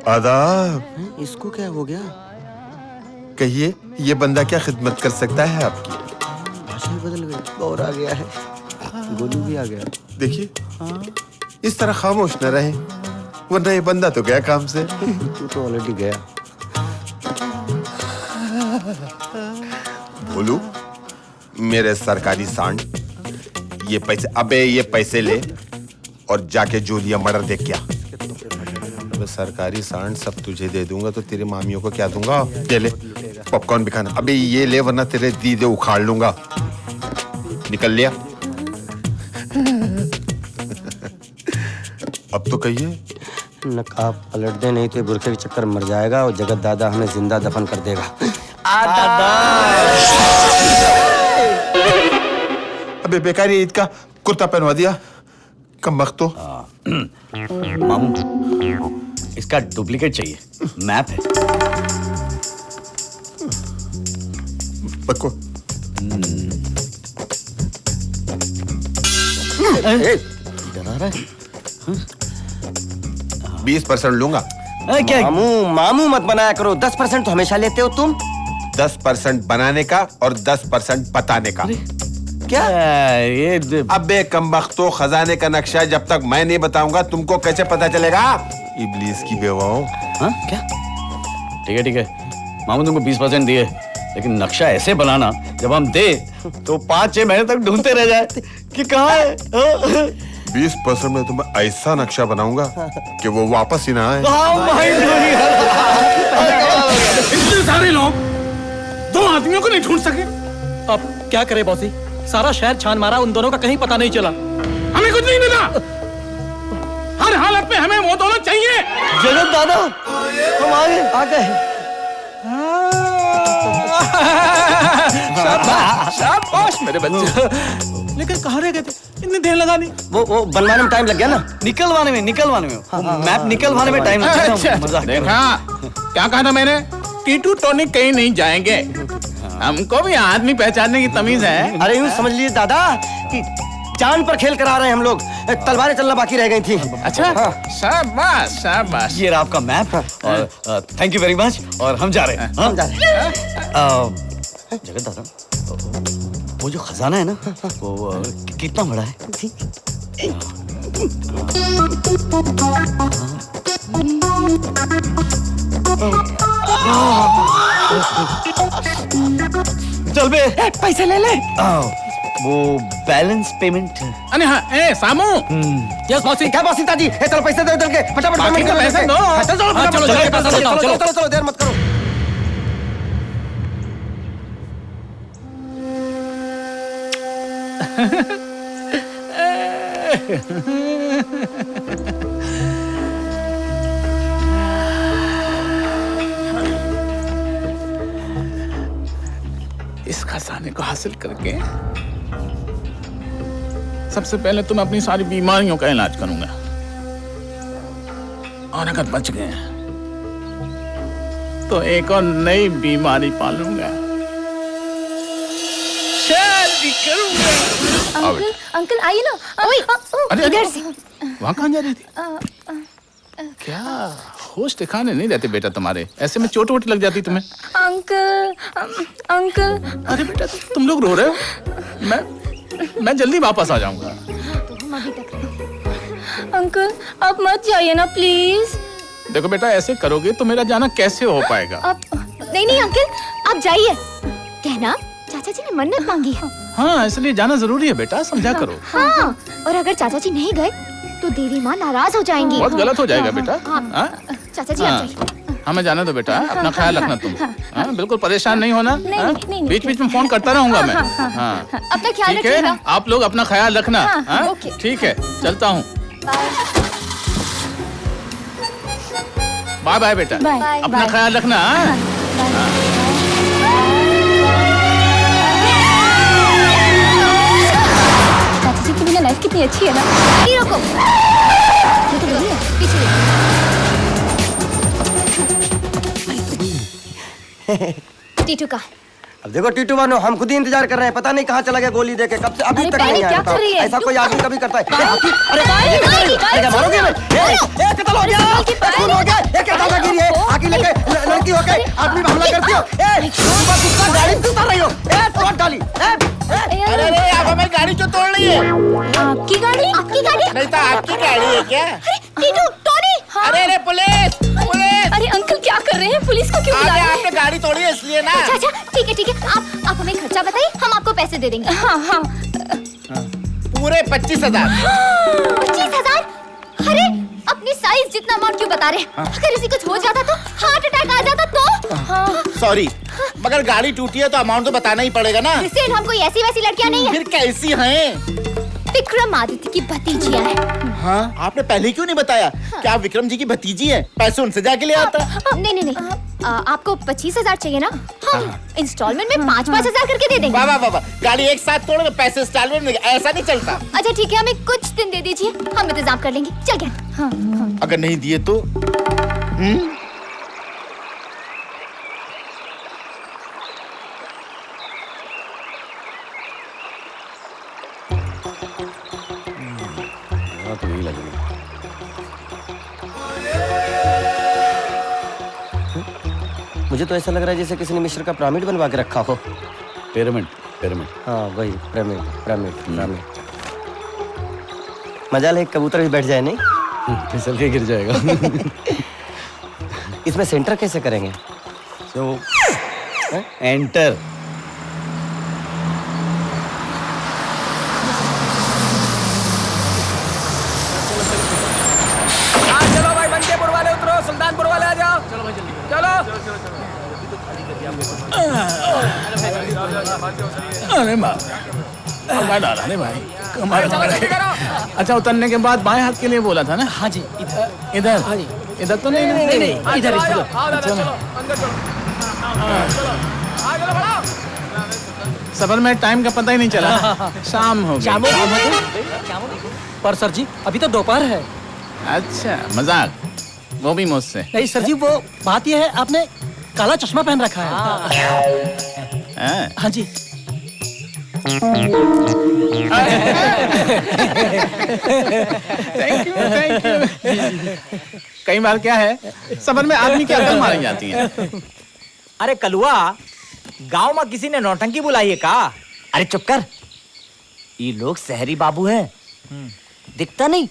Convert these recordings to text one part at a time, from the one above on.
आदाब। इसको क्या हो गया? कहिए, ये बंदा क्या खिदमत कर सकता है आपकी? भाषा ही बदल गई, और आ गया है, गोलू भी आ गया। देखिए, इस तरह खामोश न रहे, वरना ये बंदा तो गया काम से। तू तो ऑलरेडी गया। बोलू, मेरे सरकारी सांड, ये पैसे, अबे ये पैसे ले और जाके जूलिया मर्डर देख क्या। सरकारी सांड सब तुझे दे दूंगा तो तेरी मामियों को क्या दूंगा? ये ले, पॉपकॉर्न भी खाना। अबे ये ले, वरना तेरे दीदे उखाड़ लूंगा। निकल लिया। अब तो कहिए। नकाब पलट दे, नहीं तो बुरखे के चक्कर मर जाएगा और जगत दादा हमें जिंदा दफन कर देगा। अबे बेकार ईद का कुर्ता पहनवा दिया, कम वक्त तो। मामू, इसका डुप्लीकेट चाहिए, मैप है। पक्को। 20% लूंगा। क्या? मामू मत बनाया करो, 10% तो हमेशा लेते हो तुम। 10% बनाने का और 10% बताने का। क्या? ये अबे कमबख्तो, खजाने का नक्शा जब तक मैं नहीं बताऊंगा तुमको कैसे पता चलेगा? इब्लीस की बेवाओं। हाँ क्या? ठीक है, मामू तुमको 20% दिए, लेकिन नक्शा ऐसे बनाना जब हम दे तो 5-6 महीने तक ढूंढते रह जाए कि कहाँ है। 20% में तुम्हें ऐसा नक्शा बनाऊंगा कि वो वापस ही ना आए। इतने सारे लोग 2 आदमियों को नहीं ढूंढ सके। अब क्या करे बॉसी, सारा शहर छान मारा, उन दोनों का कहीं पता नहीं चला। हमें कुछ नहीं मिला। हर हालत में हमें वो दोनों चाहिए। जगत दादा, हम आ गए। शाबाश मेरे बच्चे। लेकिन कहाँ रह गए थे? इतनी देर लगा दी। वो बनवाने में टाइम लग गया ना। निकलवाने में मैप निकलवाने में टाइम लगता है। अच्छा, देखा क्या कहा था मैंने? टीटू टोनी कहीं नहीं जाएंगे। हमको भी आदमी पहचानने की तमीज है। अरे यूं समझ लीजिए दादा कि जान पर खेल करा रहे हैं हम लोग। तलवारें चलना बाकी रह गई थी। अच्छा, शाबाश शाबाश। ये रहा आपका मैप और थैंक यू वेरी मच। और हम जा रहे हैं। हम जा रहे हैं। जगत दादा, वो जो खजाना है ना, वो कितना बड़ा है? चल बे, पैसे ले ले। वो बैलेंस पेमेंट। अरे हाँ, सामू। यस बॉसी। क्या बॉसी ताजी? चलो पैसे दो इधर के, फटाफट बाकी पेमेंट का करो। पैसे दो। चलो देर मत करो। इस खजाने को हासिल करके सबसे पहले तो मैं अपनी सारी बीमारियों का इलाज करूंगा, और अगर बच गए तो एक और नई बीमारी पालूंगा, शादी करूंगा। अंकल आइए ना। अरे इधर से। वहां कहाँ जा रही थी? क्या होश ठिकाने नहीं रहते बेटा तुम्हारे? ऐसे में चोट वोट लग जाती तुम्हें। अंकल। अरे बेटा तुम लोग रो रहे हो? मैं जल्दी वापस आ जाऊंगा। तो हम अभी तक रहे। अंकल आप मत जाइए ना प्लीज। देखो बेटा, ऐसे करोगे तो मेरा जाना कैसे हो पाएगा? आप नहीं अंकल आप जाइए। कहना चाचा जी ने मन्नत मांगी है। हाँ, इसलिए जाना जरूरी है बेटा, समझा करो। हाँ, और अगर चाचा जी नहीं गए तो देवी माँ नाराज हो जाएंगी। बहुत गलत हो जाएगा बेटा। हाँ? चाचा जी आप जाइए। हमें जाने दो बेटा, अपना ख्याल रखना तुम। हाँ, बिल्कुल परेशान नहीं होना। नहीं। बीच बीच में फोन करता रहूंगा मैं। हाँ, अपना ख्याल ठीक है, रखिएगा। आप लोग अपना ख्याल रखना। ओके। ठीक है, चलता हूँ। बाय बाय बेटा, बाय। अपना ख्याल रखना। चाचा जी की बिना लाइफ कितनी अच्छी है ना। रोको, ये तो वही है, पीछे। टीटू का अब देखो टीटू बानो, हम खुद ही इंतजार कर रहे हैं, पता नहीं कहाँ चला गया गोली देके, कब से अभी अरे तक पहले नहीं आया। क्या बताओ। कर रही है? ऐसा कोई आदमी कभी करता है? अरे गाड़ी, क्या मारोगे? कत्ल हो गया, खून हो गया, ये क्या दादागिरी है? आगे लेके लड़की हो गए आदमी पे हमला करती हो? तुम गाड़ी क्यों उतार रही हो? तोड़ डाली। अरे अरे आप हमारी गाड़ी क्यों तोड़ रही है? आपकी गाड़ी? आपकी गाड़ी? नहीं तो आपकी गाड़ी है क्या? अरे टीटू, टोनी। हाँ। अरे अरे पुलिस पुलिस! अरे अंकल क्या कर रहे हैं? पुलिस को क्यों बुला अरे रहे हैं? आपने गाड़ी तोड़ी है इसलिए ना। अच्छा, ठीक है, आप हमें खर्चा बताइए, हम आपको पैसे दे देंगे। हाँ। पूरे 25,000। 25,000? अरे अपनी साइज जितना अमाउंट क्यों बता रहे हैं? अगर इसी कुछ हो जाता तो, हार्ट अटैक आ जाता तो? हाँ। सॉरी, मगर गाड़ी टूटी है तो अमाउंट तो बताना ही पड़ेगा ना। क्रिस्टियन, हम कोई ऐसी वैसी लड़कियां नहीं है। फिर कैसी हैं? विक्रमादित्य की भतीजियां हैं। हाँ, आपने पहले क्यों नहीं बताया कि आप विक्रम जी की भतीजी हैं? पैसे उनसे जाके ले आता। नहीं। आपको 25,000 चाहिए ना? हम इंस्टॉलमेंट में 5,000 करके दे देंगे। वाह वाह वाह, गाड़ी एक साथ तोड़ोगे, पैसे इंस्टॉलमेंट में, ऐसा नहीं चलता। अच्छा ठीक है, हमें कुछ दिन दे दीजिए, हम इंतजाम कर लेंगे। चल गया। हाँ। अगर नहीं दिए तो तो यही लग रही है। मुझे तो ऐसा लग रहा है जैसे किसी ने मिस्र का पिरामिड बनवा के रखा हो। पिरामिड। हाँ वही, पिरामिड। मजाल है, कबूतर भी बैठ जाए नहीं? फिसल के गिर जाएगा। इसमें सेंटर कैसे करेंगे? तो एंटर। चलो भाई, बनकेपुर वाले उतरो, सुल्तानपुर वाले आ जाओ। चलो भाई जल्दी चलो। अरे कमर डाला रे भाई, कमर। अच्छा, उतरने के बाद बाएं हाथ के लिए बोला था ना? हाँ जी, इधर इधर तो नहीं? नहीं, इधर। सफर में टाइम का पता ही नहीं चला, शाम हो गई। पर सर जी अभी तो दोपहर है। अच्छा, मजाक, वो भी मुझसे। नहीं सर जी, वो बात ये है आपने काला चश्मा पहन रखा है। हाँ। हाँ जी। Thank you. कई बार क्या है, सफर में आदमी की अकल मारी जाती है। अरे कलुआ, गांव में किसी ने नौटंकी बुलाई है का? अरे चुप कर, ये लोग शहरी बाबू हैं, दिखता नहीं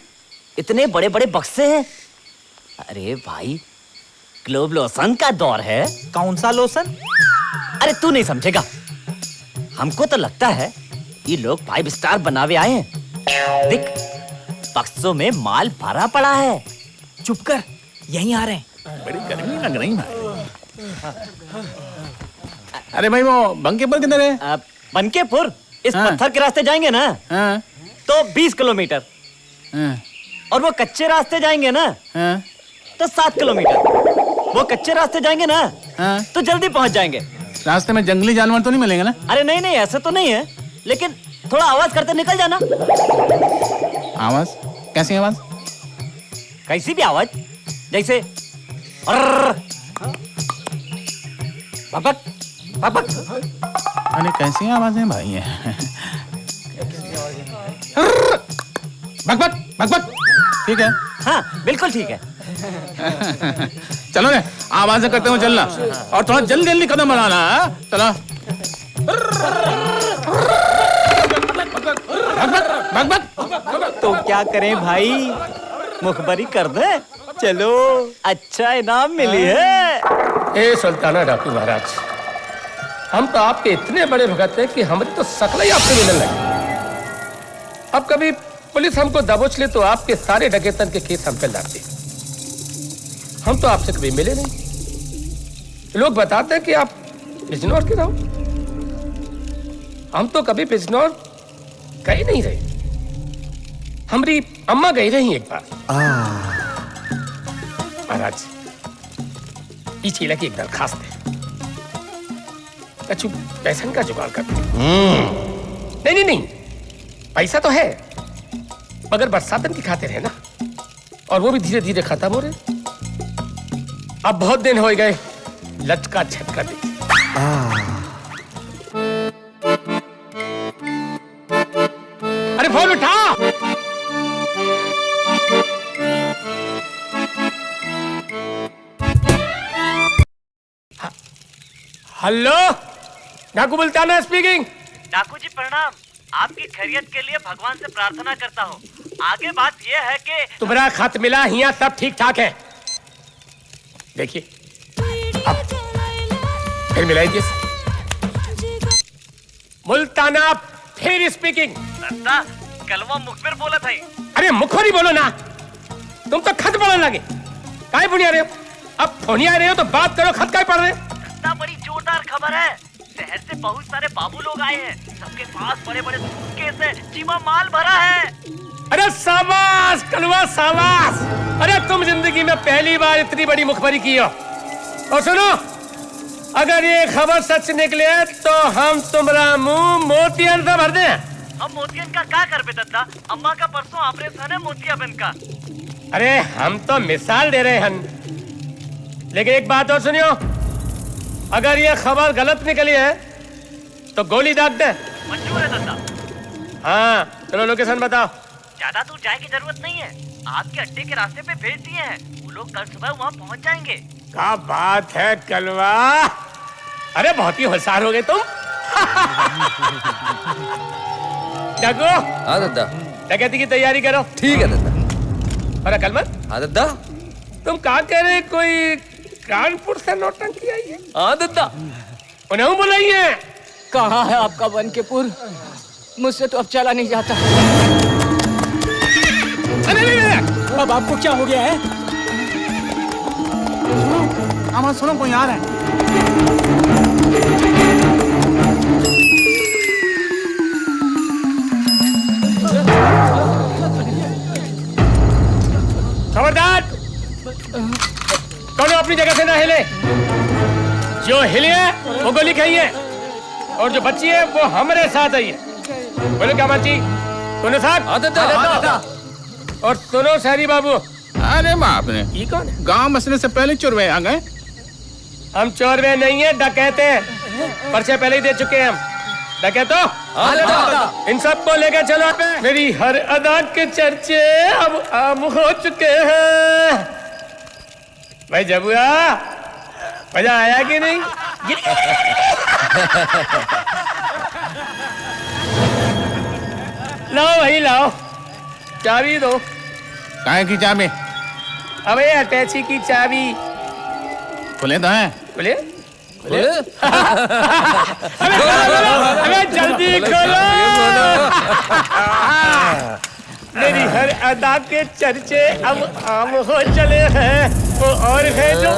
इतने बड़े बड़े बक्से हैं। अरे भाई, ग्लोब लोशन का दौर है। कौन सा लोशन? अरे तू नहीं समझेगा, हमको तो लगता है ये लोग 5 स्टार बनावे आए हैं। देख, बक्सों में माल भरा पड़ा है। चुप कर, यहीं आ रहे हैं। बड़ी गर्मी लग रही भाई। अरे भाई, वो बंकेपुर किधर है? बनकेपुर इस हाँ। पत्थर के रास्ते जाएंगे ना हाँ, तो 20 किलोमीटर, हाँ, और वो कच्चे रास्ते जाएंगे ना हाँ, तो 7 किलोमीटर। वो कच्चे रास्ते जाएंगे ना हाँ। तो जल्दी पहुंच जाएंगे। रास्ते में जंगली जानवर तो नहीं मिलेंगे ना? अरे नहीं, ऐसा तो नहीं है, लेकिन थोड़ा आवाज करते निकल जाना। आवाज? कैसी आवाज? कैसी भी आवाज, जैसे अर्र, भपक भपक। अरे कैसी आवाज है भाई ये? बक बक बक बक। ठीक है। हाँ बिल्कुल ठीक है। चलो रे, आवाजें करते हुए चलना, और थोड़ा जल्दी जल्दी कदम बढ़ाना। हाँ? चलो। बक बक। तो क्या करें भाई, मुखबरी कर दे? चलो, अच्छा इनाम मिली है। ए सुल्ताना डाकू महाराज, हम तो आपके इतने बड़े भगत हैं कि हमारी तो शकल ही आपसे मिलने लगी। अब कभी पुलिस हमको दबोच ले तो आपके सारे डकैतन के केस हम पे लाते। हम तो आपसे कभी मिले नहीं। लोग बताते हैं कि आप बिजनौर के रहो, हम तो कभी बिजनौर गए नहीं रहे। हमारी अम्मा गई रही एक बार। महाराज, इस इलाके की एक दरखास्त है, कछु पैसा का जुगाड़ कर। नहीं, पैसा तो है, मगर बरसातन की खातिर है ना, और वो भी धीरे धीरे खत्म हो रहे। अब बहुत दिन हो गए लटका झटका देखी। हेलो, डाकू मुल्ताना स्पीकिंग। डाकू जी प्रणाम। आपकी खैरियत के लिए भगवान से प्रार्थना करता हूँ। आगे बात यह है कि तुम्हारा खत मिला, यहाँ सब ठीक ठाक है। देखिए अब फिर मिलाई दिए। मुल्ताना फिर स्पीकिंग। दत्ता कलवा मुखबिर बोला था। अरे मुखबरी बोलो ना, तुम तो खत पढ़ने लगे। काहे बुनिया रहे हो? अब फोनिया रहे हो तो बात करो, खत काहे पढ़ रहे हो? दत्ता बड़ी जोरदार खबर है। शहर से बहुत सारे बाबू लोग आए हैं। सबके पास बड़े बड़े सूटकेस है, चीमा माल भरा है। अरे शाबाश कलवा शाबाश। अरे तुम जिंदगी में पहली बार इतनी बड़ी मुखबरी की हो। और सुनो, अगर ये खबर सच निकले तो हम तुम्हारा मुंह मोतियन से भर दें। हम मोतियन का क्या कर बे दत्ता? अम्मा का परसों ऑपरेशन है मोतियाबिंद का। अरे हम तो मिसाल दे रहे हैं, लेकिन एक बात और सुनियो, अगर ये खबर गलत निकली है तो गोली दाग दे। मंजूर है दत्ता। हाँ चलो लोकेशन बताओ। ज्यादा दूर जाने की जरूरत नहीं है, आपके अड्डे के रास्ते पे भेज दिए हैं। वो लोग कल सुबह वहाँ पहुँच जाएंगे। क्या बात है कलवा, अरे बहुत ही होशियार हो गए तुम। डाकू, हाँ दादा। डकैती की तैयारी करो। ठीक है दादा। अरे कलमत, हाँ दादा। तुम क्या कह रहे? कोई कानपुर से नौटंकी आई है? हाँ दादा। उन्हें बुलाइए। कहाँ है आपका बनकेपुर? मुझसे तो अब चला नहीं जाता। अरे अब आपको क्या हो गया है? आमा सुनो, कोई आ रहा है। खबरदार, कौन अपनी जगह से ना हिले। जो हिले वो गोली खाइए, और जो बच्ची है वो हमारे साथ आई है। बोलो क्या मर्जी? सुनो साहब। और सुनो शहरी बाबू। अरे बाप रे, ये कौन है? गांव मसले से पहले चुरवे आ गए। हम चोरवे नहीं है, डकैते हैं। पर्चे पहले ही दे चुके हैं हम। डकैतो, इन सबको लेकर चलो। मेरी हर अदा के चर्चे अब आम हो चुके हैं। भाई जबुआ, मजा आया कि नहीं? लाओ भाई लाओ, चाबी दो। काहे की चाबी? अबे अटैची की चाबी। खुले तो है। बोले अबे जल्दी खोलो। मेरी हर अदा के चर्चे अब आम हो चले हैं। वो और है जो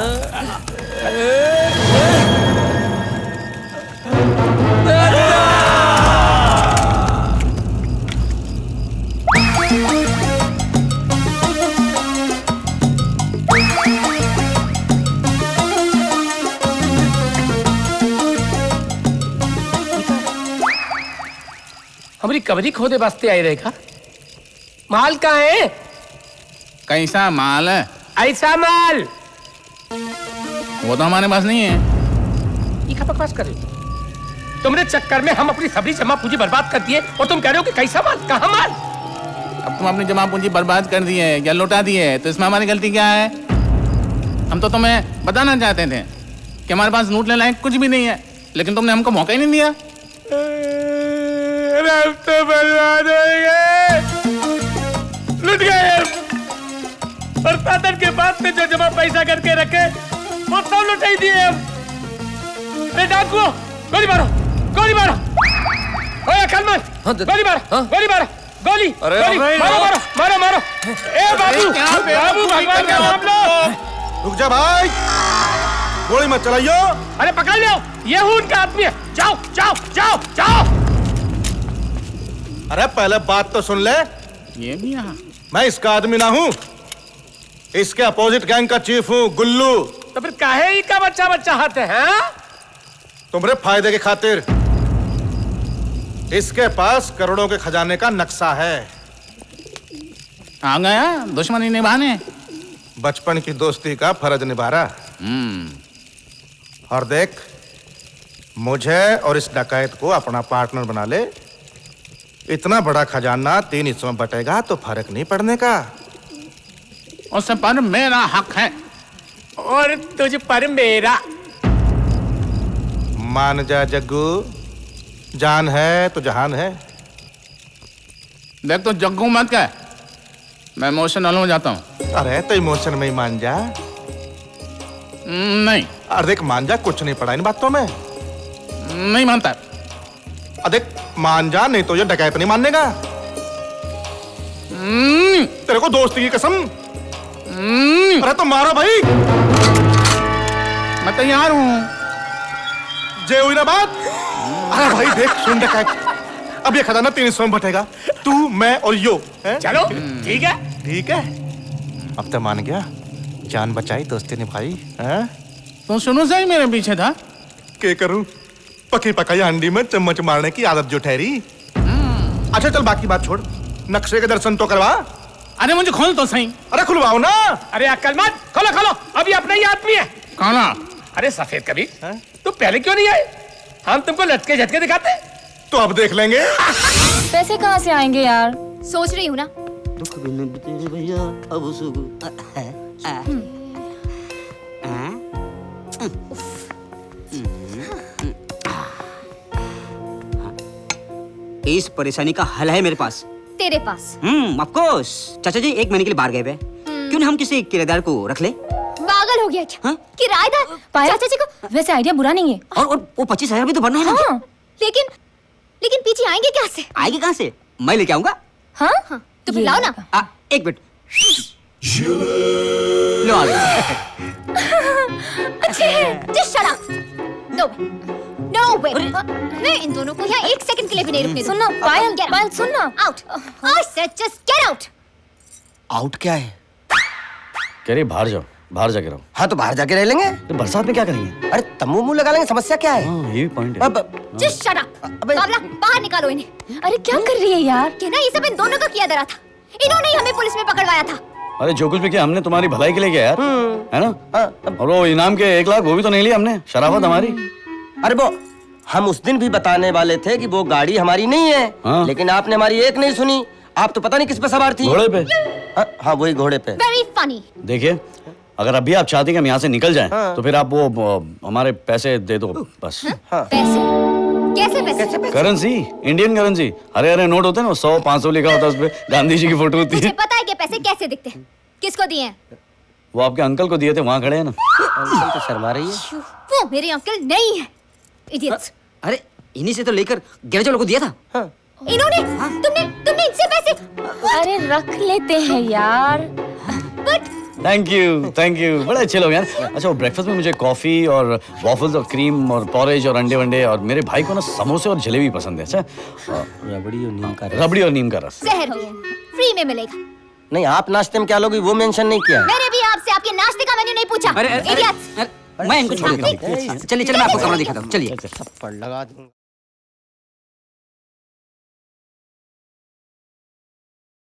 हमारी कबरी खोदे वास्ते आई रहेगा। माल कहाँ है? कैसा माल है? ऐसा माल वो तो हमारे पास नहीं है। ये क्या बकवास कर रहे हो? तुमने चक्कर में हम अपनी सबरी जमा पूंजी बर्बाद कर दिए और तुम कह रहे हो कि कैसा माल? कहाँ माल? अब तुम अपनी जमा पूंजी बर्बाद कर दी है या लौटा दी है, तो इसमें हमारी गलती क्या है? हम तो तुम्हें बताना चाहते थे कि हमारे पास लूटने लायक कुछ भी नहीं है, लेकिन तुमने हमको मौका ही नहीं दिया। हम तो बर्बाद हो गए, लुट गए। और फादर के बाप ने जो जमा पैसा करके रखे वो सब लुटाई दिए हम। अरे डाकू, गोली मारो, गोली मारो। ओए अकलमंद, गोली मारो, गोली मारो, गोली, गोली, मारो, मारो, मारो, मारो। ए बाबू, बाबू भगवान का नाम लो। रुक जा भाई, गोली मत चलाइयो। अरे पकड़ लो, ये हूँ उनका आदमी है। जाओ, जाओ, जाओ, जाओ। अरे पहले बात तो सुन ले। ये भी यहाँ? मैं इसका आदमी ना हूँ, इसके अपोजिट गैंग का चीफ हूँ, गुल्लू। तो फिर काहे ही का बच्चा बच्चा हाथ है? तुम्हारे फायदे की खातिर इसके पास करोड़ों के खजाने का नक्शा है। आ गया दुश्मनी निभाने। बचपन की दोस्ती का फर्ज निभा रहा। और देख, मुझे और इस डकैत को अपना पार्टनर बना ले। इतना बड़ा खजाना 3 हिस्सों में बटेगा तो फर्क नहीं पड़ने का। उस पर मेरा हक है और तुझ पर मेरा। मान जा जग्गू, जान है तो जहान है। देख तो जग्गू मत क्या, मैं इमोशनल हो जाता हूँ। अरे तो इमोशन में ही मान जा। नहीं। अरे देख मान जा, कुछ नहीं पड़ा इन बातों में। नहीं मानता। अरे मान जा, नहीं तो ये डकैत नहीं मानेगा। तेरे को दोस्ती की कसम। अरे तो मारो भाई। मैं तैयार हूँ। जे हुई ना बात। अरे भाई देख, सुन डकैत, अब ये खजाना 3 हिस्सों में बटेगा, तू मैं और यो है? चलो ठीक है। ठीक है, अब तो मान गया, जान बचाई दोस्ती निभाई है? तो सुनो सही मेरे पीछे था। क्या करूं, पकी पकाई हांडी में चम्मच मारने की आदत जो ठहरी। अच्छा चल बाकी बात छोड़, नक्शे के दर्शन तो करवा। अरे मुझे खोल तो सही। अरे खुलवाओ ना। अरे अक्कल मत, खोलो खोलो, अभी अपना ही आदमी है। कौन? अरे सफेद कभी तुम पहले क्यों नहीं आए? हम तुमको लटके झटके दिखाते। तो अब देख लेंगे। पैसे कहाँ से आएंगे यार? सोच रही हूँ ना। इस परेशानी का हल है मेरे पास। तेरे पास? Of course. चाचा जी 1 महीने के लिए बाहर गए हुए, क्यों नहीं हम किसी किराएदार को रख ले? पागल हो गया क्या? किराएदार? चाचा जी को वैसे आइडिया बुरा नहीं है। और वो 25,000 भी तो भरना है ना। हाँ, लेकिन पीछे आएंगे क्या से? आएगी कहाँ से? मैं लेके आऊंगा। हाँ तो फिर लाओ ना। 1 मिनट। लो आ गया। Just shut up. No way. मैं इन दोनों को यहाँ 1 सेकंड के लिए भी नहीं रुकने दूँगा। सुनना पायल सुनना। Out. I said just get out. Out क्या है? कह रही बाहर जाओ, बाहर जाके रहो। हाँ तो बाहर जाके रह लेंगे। तो बरसात में क्या करेंगे? अरे तम्बू मुंह लगा लेंगे, समस्या क्या है? हाँ, ये भी पॉइंट है। अब Just shut up. बाबला बाहर निकालो इन्हें। अरे क्या कर रही है यार? क्या ना ये सब इन दोनों का किया धरा था। इन्होंने ही हमें पुलिस में पकड़वाया था। अरे जो कुछ भी किया हमने तुम्हारी भलाई के लिए किया यार, है ना? और वो इनाम के 1 लाख वो भी तो नहीं लिया हमने, शराफत हमारी। अरे वो हम उस दिन भी बताने वाले थे कि वो गाड़ी हमारी नहीं है। हाँ। लेकिन आपने हमारी एक नहीं सुनी। आप तो पता नहीं किस पे सवार थी। घोड़े पे। हाँ वही घोड़े पे। Very funny. देखिए, अगर अभी आप चाहते हैं कि हम यहाँ से निकल जाएं, तो फिर आप वो हमारे पैसे दे दो बस। पैसे? कैसे पैसे? Currency, Indian currency. हरे हरे नोट होते हैं ना, 100 500 लिखा होता है, उसपे गांधी जी की फोटो होती मुझे है। पता है कि पैसे कैसे दिखते हैं। किसको दिए हैं? वो आपके अंकल को दिए थे, वहाँ खड़े हैं ना। अंकल तो शर्मा रही है। वो मेरे अंकल नहीं है। Idiots. अरे इन्हीं से तो लेकर गैरेज वालों को दिया था। इन्होंने तुमने इनसे पैसे? अरे रख लेते हैं यार। बट थैंक यू, बड़े अच्छे लोग यार। अच्छा, वो ब्रेकफास्ट में मुझे कॉफी और वॉफल्स और क्रीम और पॉरेज और अंडे वंडे, और मेरे भाई को ना समोसे और जलेबी पसंद है। अच्छा, रबड़ी और नीम का रस। जहर भी है, फ्री में मिलेगा। नहीं, आप नाश्ते में क्या लोगी वो मेंशन नहीं किया है। मैंने भी आपसे आपके नाश्ते का मेन्यू नहीं पूछा। अरे Idiots. मैं इनको छोड़ के चलिए मैं आपको कमरा दिखाता हूँ, चलिए। थप्पड़ लगा दूंगा।